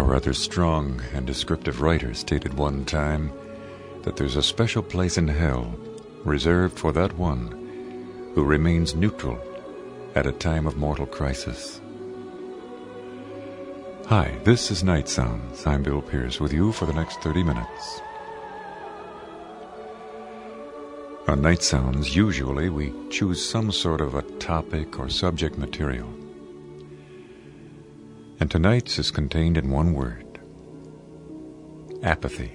A rather strong and descriptive writer stated one time that there's a special place in hell reserved for that one who remains neutral at a time of mortal crisis. Hi, this is Nightsounds. I'm Bill Pearce with you for the next 30 minutes. On Nightsounds, usually we choose some sort of a topic or subject material. And tonight's is contained in one word: apathy.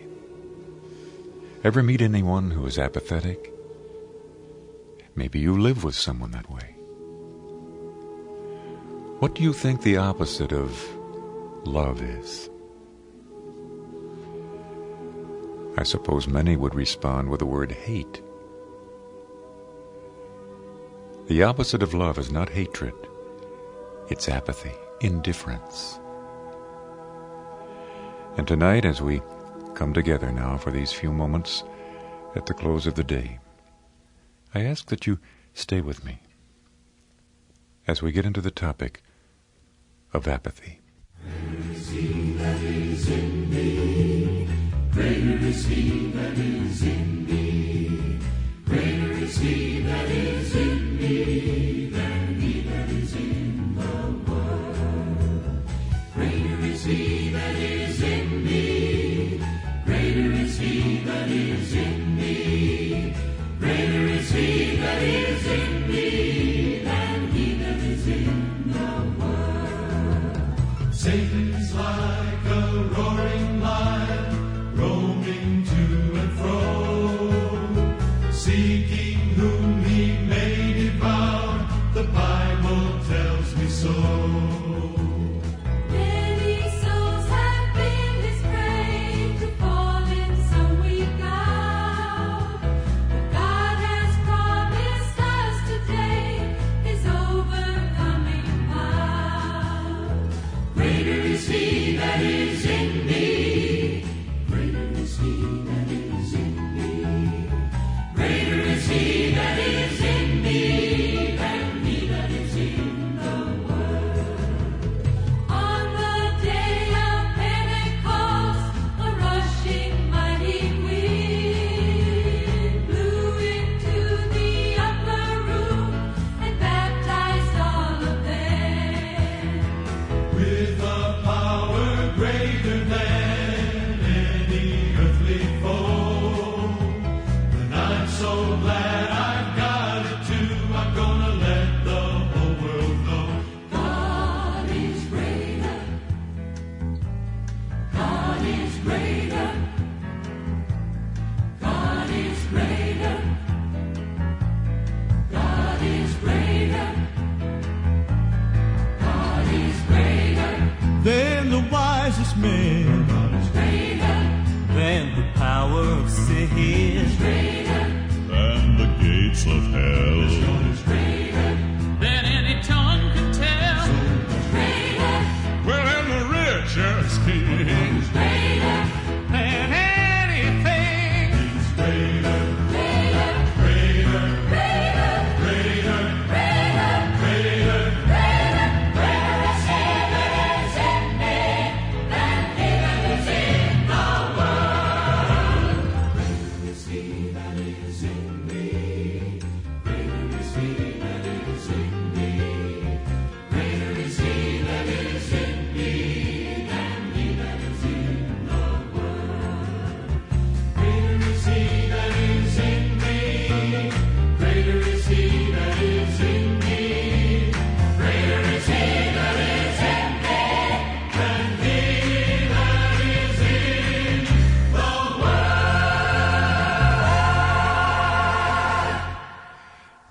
Ever meet anyone who is apathetic? Maybe you live with someone that way. What do you think the opposite of love is? I suppose many would respond with the word hate. The opposite of love is not hatred. It's apathy, indifference. And tonight, as we come together now for these few moments at the close of the day, I ask that you stay with me as we get into the topic of apathy. Greater is he that is in me. Greater is he that is in me. Greater is he that is in me than he that is in the world. Greater is he that is in me. Greater is he that is in me. Greater is he that is in me than he that is in the world. Satan is like a roaring lion, roaming to and fro, seeking whom he may devour. The Bible tells me so.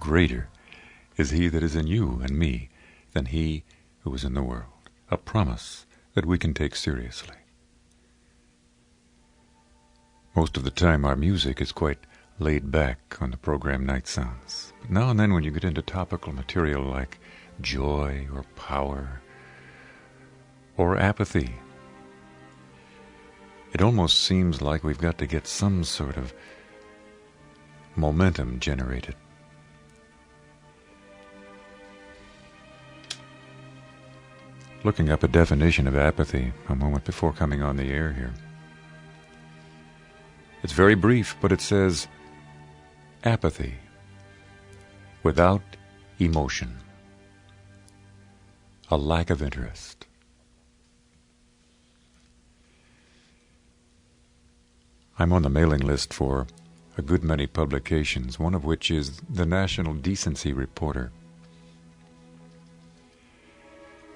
Greater is he that is in you and me than he who is in the world. A promise that we can take seriously. Most of the time our music is quite laid back on the program Nightsounds. But now and then when you get into topical material like joy or power or apathy, it almost seems like we've got to get some sort of momentum generated. looking up a definition of apathy a moment before coming on the air here. It's very brief, but it says, apathy, without emotion, a lack of interest. I'm on the mailing list for a good many publications, one of which is the National Decency Reporter.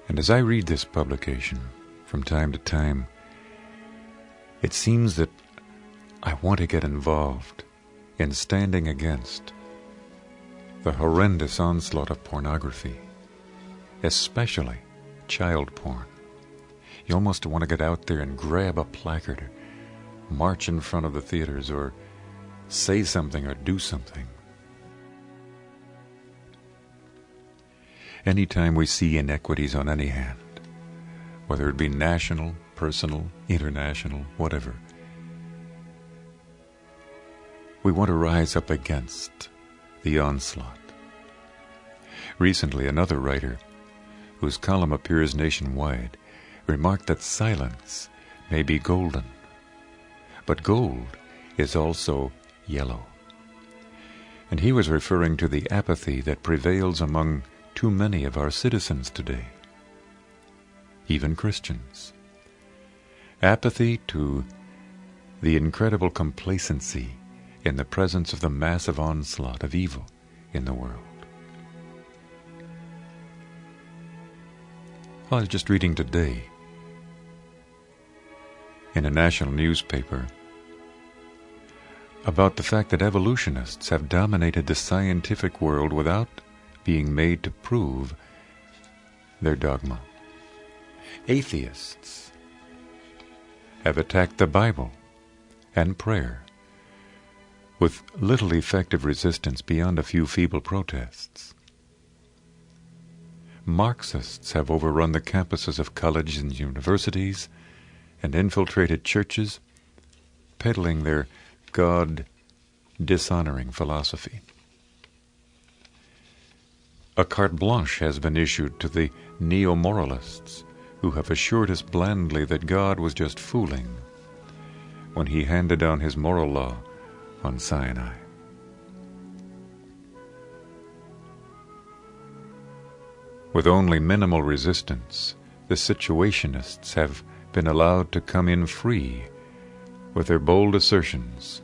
And as I read this publication from time to time, it seems that I want to get involved in standing against the horrendous onslaught of pornography, especially child porn. You almost want to get out there and grab a placard, or march in front of the theaters, or say something or do something. Anytime we see inequities on any hand, whether it be national, personal, international, whatever, we want to rise up against the onslaught. Recently, another writer, whose column appears nationwide, remarked that silence may be golden, but gold is also yellow. And he was referring to the apathy that prevails among too many of our citizens today, even Christians. Apathy to the incredible complacency in the presence of the massive onslaught of evil in the world. I was just reading today in a national newspaper about the fact that evolutionists have dominated the scientific world without being made to prove their dogma. Atheists have attacked the Bible and prayer with little effective resistance beyond a few feeble protests. Marxists have overrun the campuses of colleges and universities and infiltrated churches, peddling their God-dishonoring philosophy. A carte blanche has been issued to the neo-moralists who have assured us blandly that God was just fooling when he handed down his moral law on Sinai. With only minimal resistance, the situationists have been allowed to come in free with their bold assertions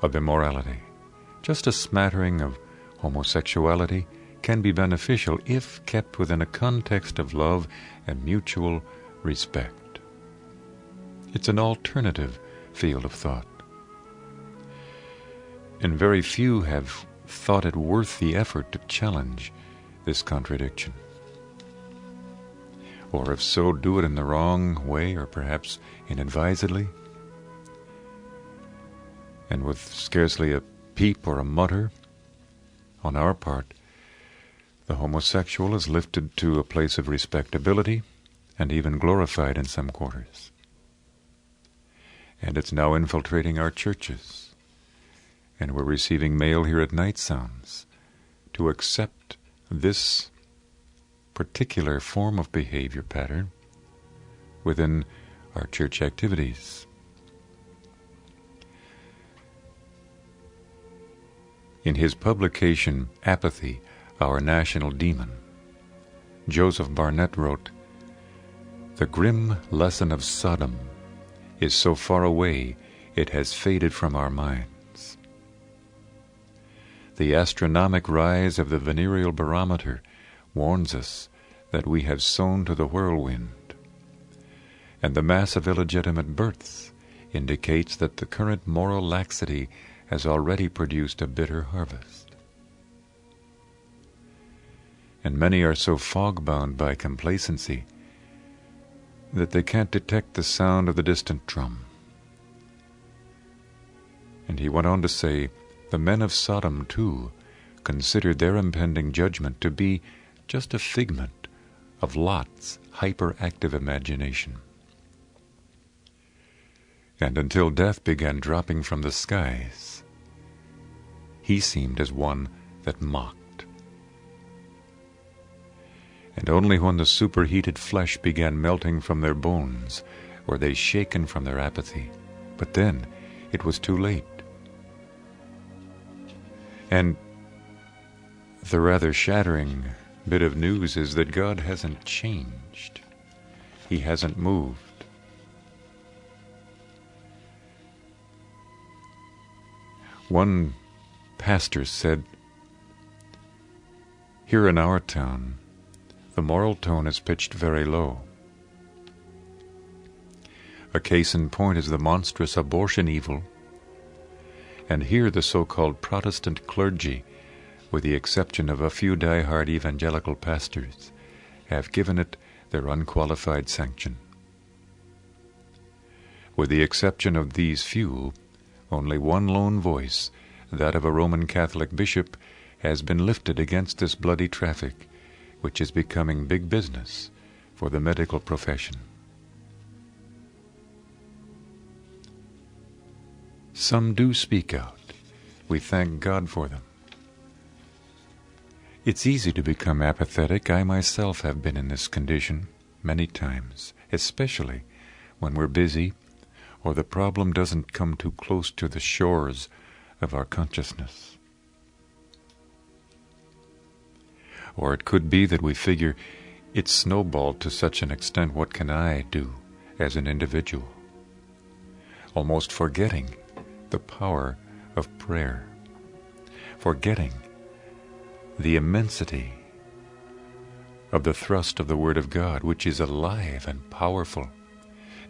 of immorality. Just a smattering of homosexuality can be beneficial if kept within a context of love and mutual respect. It's an alternative field of thought, and very few have thought it worth the effort to challenge this contradiction. Or if so, do it in the wrong way, or perhaps inadvisedly, and with scarcely a peep or a mutter on our part. The homosexual is lifted to a place of respectability and even glorified in some quarters. And it's now infiltrating our churches. And we're receiving mail here at Nightsounds to accept this particular form of behavior pattern within our church activities. In his publication, Apathy, Our National Demon, Joseph Barnett wrote, "The grim lesson of Sodom is so far away it has faded from our minds. The astronomic rise of the venereal barometer warns us that we have sown to the whirlwind, and the mass of illegitimate births indicates that the current moral laxity has already produced a bitter harvest. And many are so fog-bound by complacency that they can't detect the sound of the distant drum." And he went on to say, the men of Sodom, too, considered their impending judgment to be just a figment of Lot's hyperactive imagination. And until death began dropping from the skies, he seemed as one that mocked. And only when the superheated flesh began melting from their bones were they shaken from their apathy. But then it was too late. And the rather shattering bit of news is that God hasn't changed. He hasn't moved. One pastor said, "Here in our town, the moral tone is pitched very low. A case in point is the monstrous abortion evil, and here the so-called Protestant clergy, with the exception of a few die-hard evangelical pastors, have given it their unqualified sanction. With the exception of these few, only one lone voice, that of a Roman Catholic bishop, has been lifted against this bloody traffic, which is becoming big business for the medical profession." Some do speak out. We thank God for them. It's easy to become apathetic. I myself have been in this condition many times, especially when we're busy or the problem doesn't come too close to the shores of our consciousness. Or it could be that we figure it's snowballed to such an extent, what can I do as an individual? Almost forgetting the power of prayer, forgetting the immensity of the thrust of the Word of God, which is alive and powerful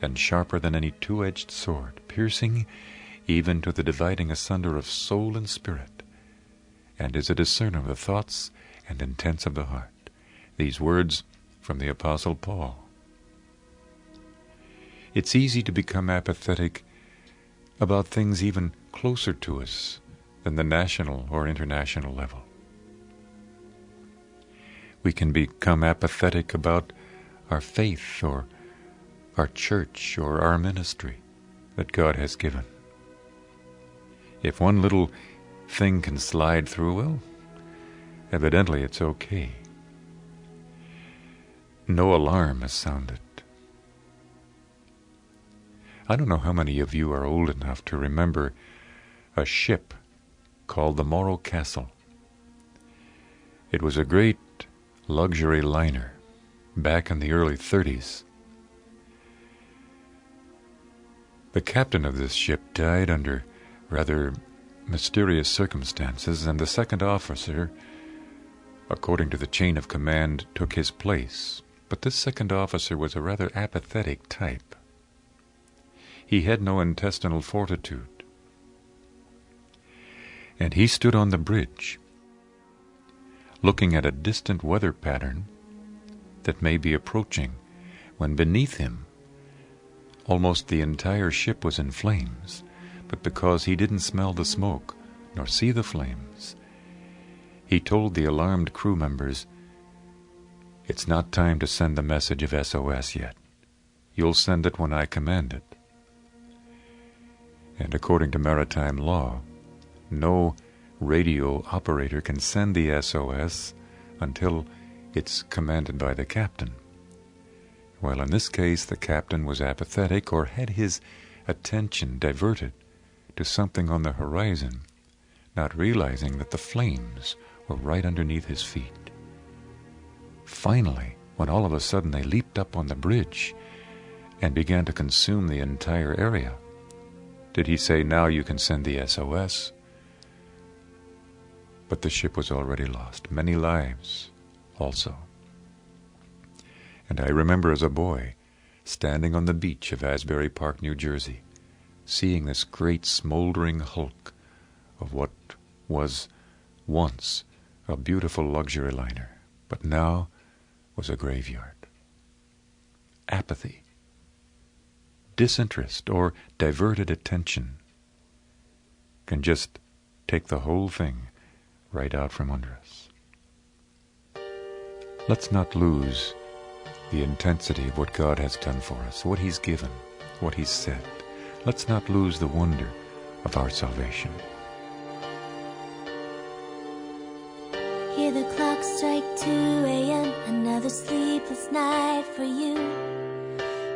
and sharper than any two-edged sword, piercing even to the dividing asunder of soul and spirit, and is a discerner of the thoughts and intents of the heart. These words from the Apostle Paul. It's easy to become apathetic about things even closer to us than the national or international level. We can become apathetic about our faith or our church or our ministry that God has given. If one little thing can slide through, well, evidently it's okay. No alarm has sounded. I don't know how many of you are old enough to remember a ship called the Morro Castle. It was a great luxury liner back in the early 30s. The captain of this ship died under rather mysterious circumstances, and the second officer, according to the chain of command, took his place. But this second officer was a rather apathetic type. He had no intestinal fortitude. And he stood on the bridge, looking at a distant weather pattern that may be approaching, when beneath him almost the entire ship was in flames. But because he didn't smell the smoke nor see the flames, he told the alarmed crew members, "It's not time to send the message of SOS yet. You'll send it when I command it." And according to maritime law, no radio operator can send the SOS until it's commanded by the captain. Well, in this case, the captain was apathetic, or had his attention diverted to something on the horizon, not realizing that the flames were right underneath his feet. Finally, when all of a sudden they leaped up on the bridge and began to consume the entire area, did he say, "Now you can send the SOS"? But the ship was already lost. Many lives also. And I remember as a boy, standing on the beach of Asbury Park, New Jersey, seeing this great smoldering hulk of what was once a beautiful luxury liner, but now was a graveyard. Apathy, disinterest, or diverted attention can just take the whole thing right out from under us. Let's not lose the intensity of what God has done for us, what He's given, what He's said. Let's not lose the wonder of our salvation. Hear hear the clock strike 2 a.m. Another sleepless night for you.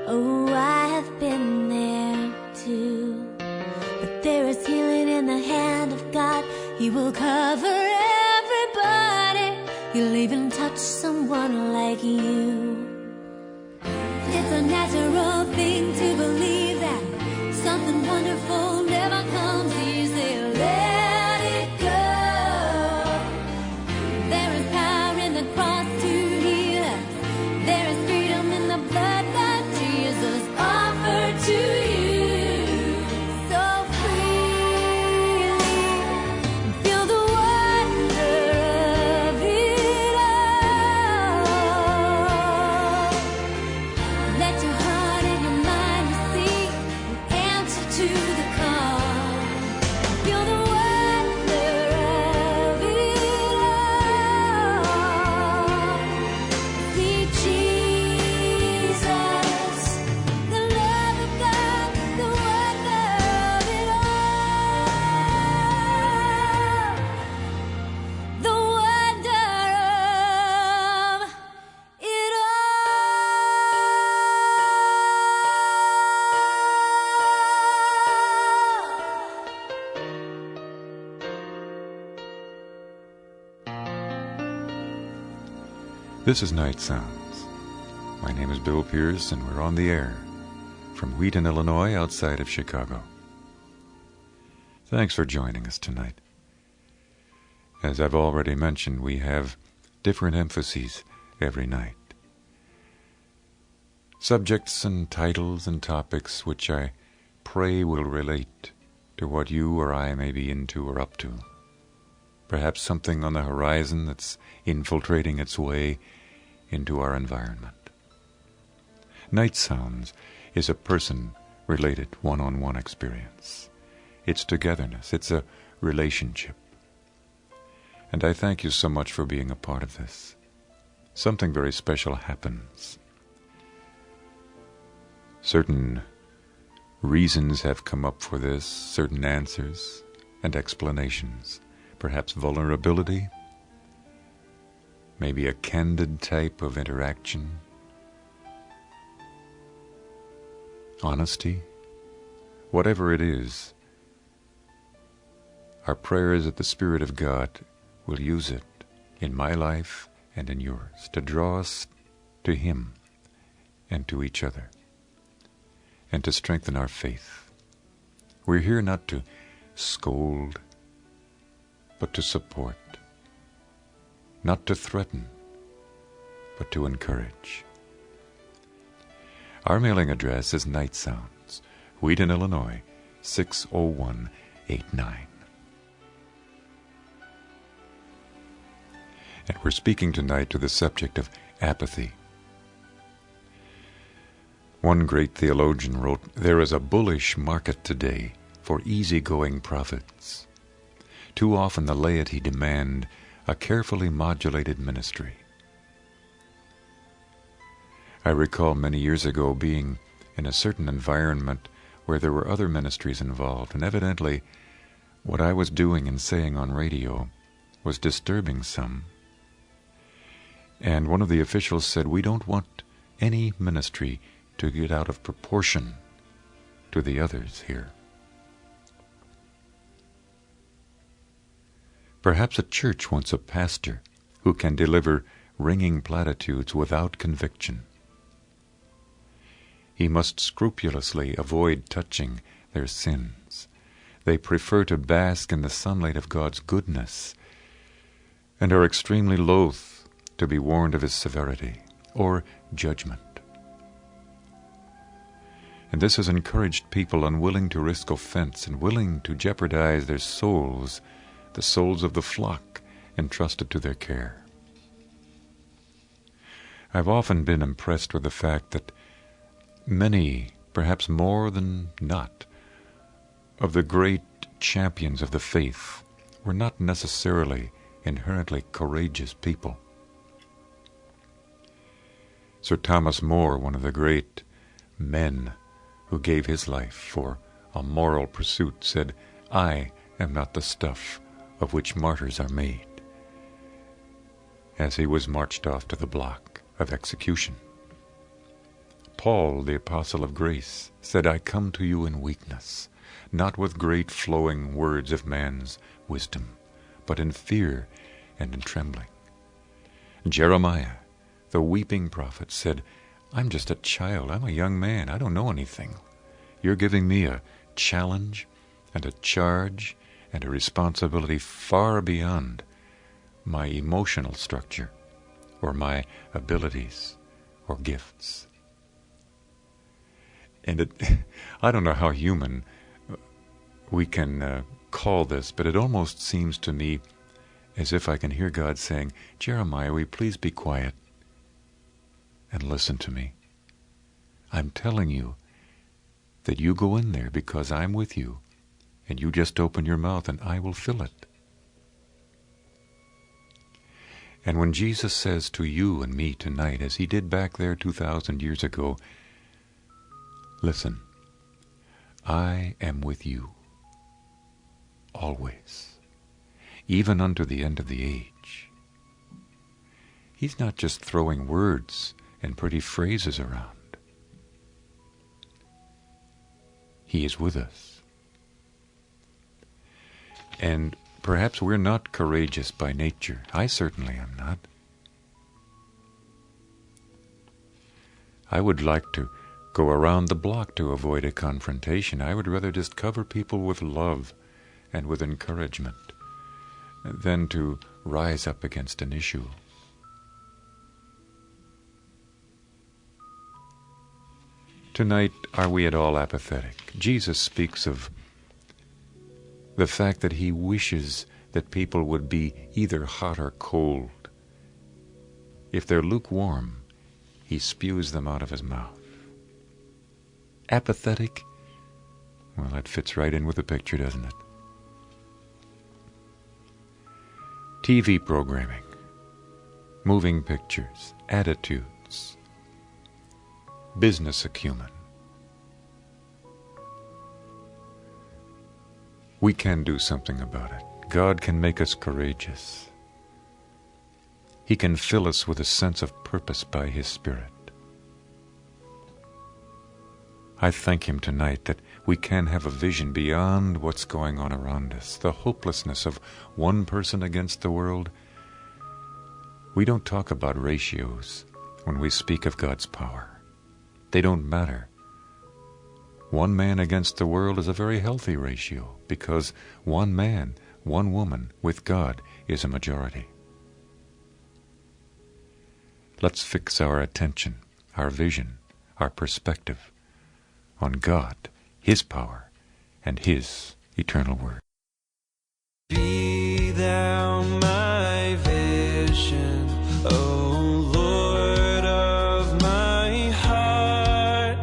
Oh, I have been there too. But there is healing in the hand of God. He will cover everybody. He'll even touch someone like you. It's a natural thing to believe that something wonderful never comes easy. Let it go. There is power in the cross to heal us. There is freedom in the blood that Jesus offered to you. So freely feel the wonder of it all. Let your heart and your mind receive an answer to the call. Feel the wonder of it all. See Jesus, the love of God, the wonder of it all. The wonder of it This is Nightsounds. My name is Bill Pearce, and we're on the air from Wheaton, Illinois, outside of Chicago. Thanks for joining us tonight. As I've already mentioned, we have different emphases every night. Subjects and titles and topics which I pray will relate to what you or I may be into or up to. Perhaps something on the horizon that's infiltrating its way into our environment. Nightsounds is a person-related one-on-one experience. It's togetherness. It's a relationship. And I thank you so much for being a part of this. Something very special happens. Certain reasons have come up for this, certain answers and explanations. Perhaps vulnerability, maybe a candid type of interaction, honesty, whatever it is. Our prayer is that the Spirit of God will use it in my life and in yours to draw us to Him and to each other and to strengthen our faith. We're here not to scold, but to support, not to threaten, but to encourage. Our mailing address is Nightsounds, Wheaton, Illinois, 60189. And we're speaking tonight to the subject of apathy. One great theologian wrote, "There is a bullish market today for easygoing prophets. Too often the laity demand a carefully modulated ministry." I recall many years ago being in a certain environment where there were other ministries involved, and evidently what I was doing and saying on radio was disturbing some. And one of the officials said, "We don't want any ministry to get out of proportion to the others here." Perhaps a church wants a pastor who can deliver ringing platitudes without conviction. He must scrupulously avoid touching their sins. They prefer to bask in the sunlight of God's goodness and are extremely loath to be warned of His severity or judgment. And this has encouraged people unwilling to risk offense and willing to jeopardize their souls, the souls of the flock entrusted to their care. I've often been impressed with the fact that many, perhaps more than not, of the great champions of the faith were not necessarily inherently courageous people. Sir Thomas More, one of the great men who gave his life for a moral pursuit, said, "I am not the stuff of which martyrs are made." as he was marched off to the block of execution. Paul, the apostle of grace, said, "I come to you in weakness, not with great flowing words of man's wisdom, but in fear and in trembling." Jeremiah, the weeping prophet, said, "I'm just a child. I'm a young man. I don't know anything. You're giving me a challenge and a charge and a responsibility far beyond my emotional structure or my abilities or gifts." And I don't know how human we can call this, but it almost seems to me as if I can hear God saying, "Jeremiah, will you please be quiet and listen to me? I'm telling you that you go in there because I'm with you, and you just open your mouth and I will fill it." And when Jesus says to you and me tonight, as he did back there 2,000 years ago, "Listen, I am with you always, even unto the end of the age," he's not just throwing words and pretty phrases around. He is with us. And perhaps we're not courageous by nature. I certainly am not. I would like to go around the block to avoid a confrontation. I would rather just cover people with love and with encouragement than to rise up against an issue. Tonight, are we at all apathetic? Jesus speaks of the fact that he wishes that people would be either hot or cold. If they're lukewarm, he spews them out of his mouth. Apathetic? Well, that fits right in with the picture, doesn't it? TV programming, moving pictures, attitudes, business acumen. We can do something about it. God can make us courageous. He can fill us with a sense of purpose by his Spirit. I thank him tonight that we can have a vision beyond what's going on around us, the hopelessness of one person against the world. We don't talk about ratios when we speak of God's power. They don't matter. One man against the world is a very healthy ratio because one man, one woman with God is a majority. Let's fix our attention, our vision, our perspective on God, his power, and his eternal word. Be thou my vision, O Lord of my heart,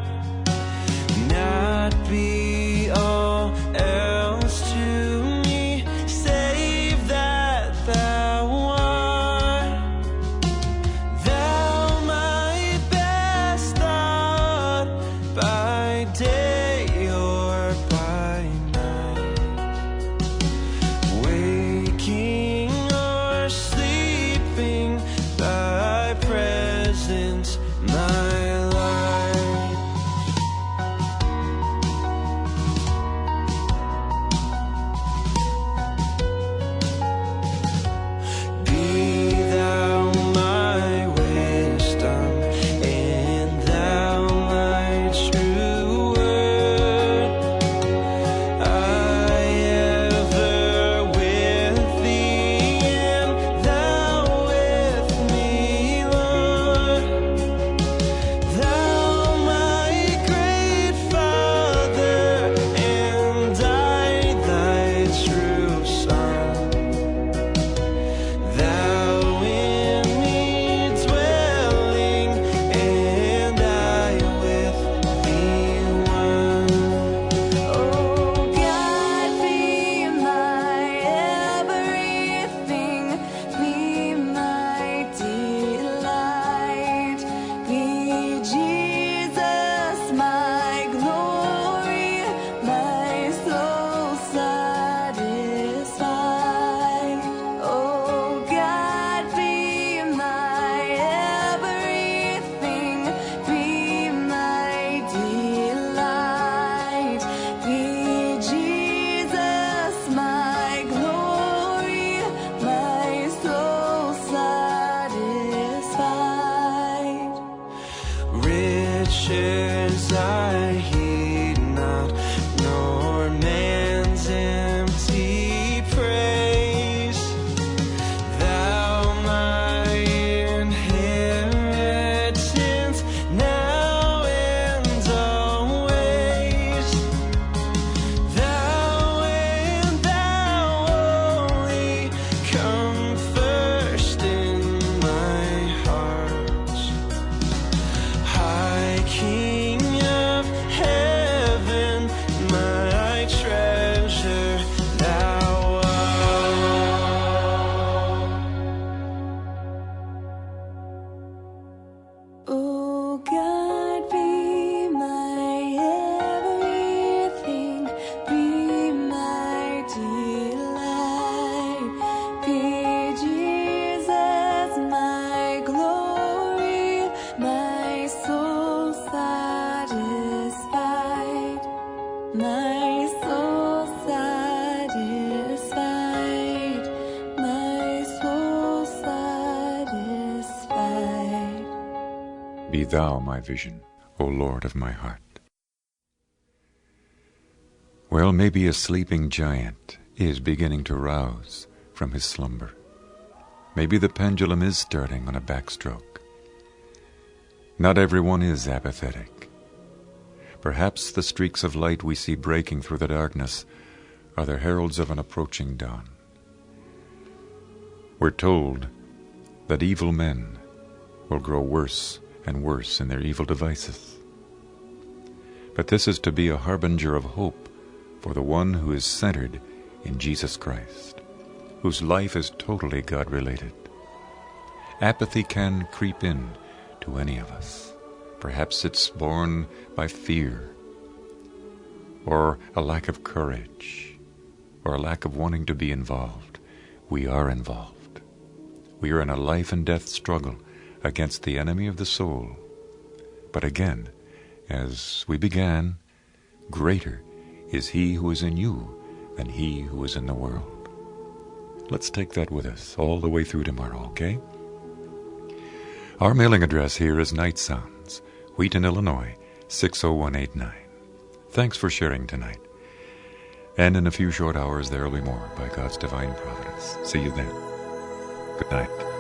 not be all else to me, save that thou art. Thou my best thought by day or by night. riches I heed not, nor man's empty praise. Thou my inheritance now and always. Thou and thou only come first in my heart. High King of heaven, my treasure thou art. Oh God, be my everything, be my delight, be Jesus my glory, my soul satisfied, my soul satisfied, my soul satisfied. Be thou my vision, O Lord of my heart. Well, maybe a sleeping giant is beginning to rouse from his slumber. Maybe the pendulum is starting on a backstroke. Not everyone is apathetic. Perhaps the streaks of light we see breaking through the darkness are the heralds of an approaching dawn. We're told that evil men will grow worse and worse in their evil devices. But this is to be a harbinger of hope for the one who is centered in Jesus Christ, whose life is totally God-related. Apathy can creep in to any of us. Perhaps it's born by fear, or a lack of courage, or a lack of wanting to be involved. We are involved. We are in a life and death struggle against the enemy of the soul. But again, as we began, greater is he who is in you than he who is in the world. Let's take that with us all the way through tomorrow, okay? Our mailing address here is Nightsounds, Wheaton, Illinois, 60189. Thanks for sharing tonight. And in a few short hours there will be more by God's divine providence. See you then. Good night.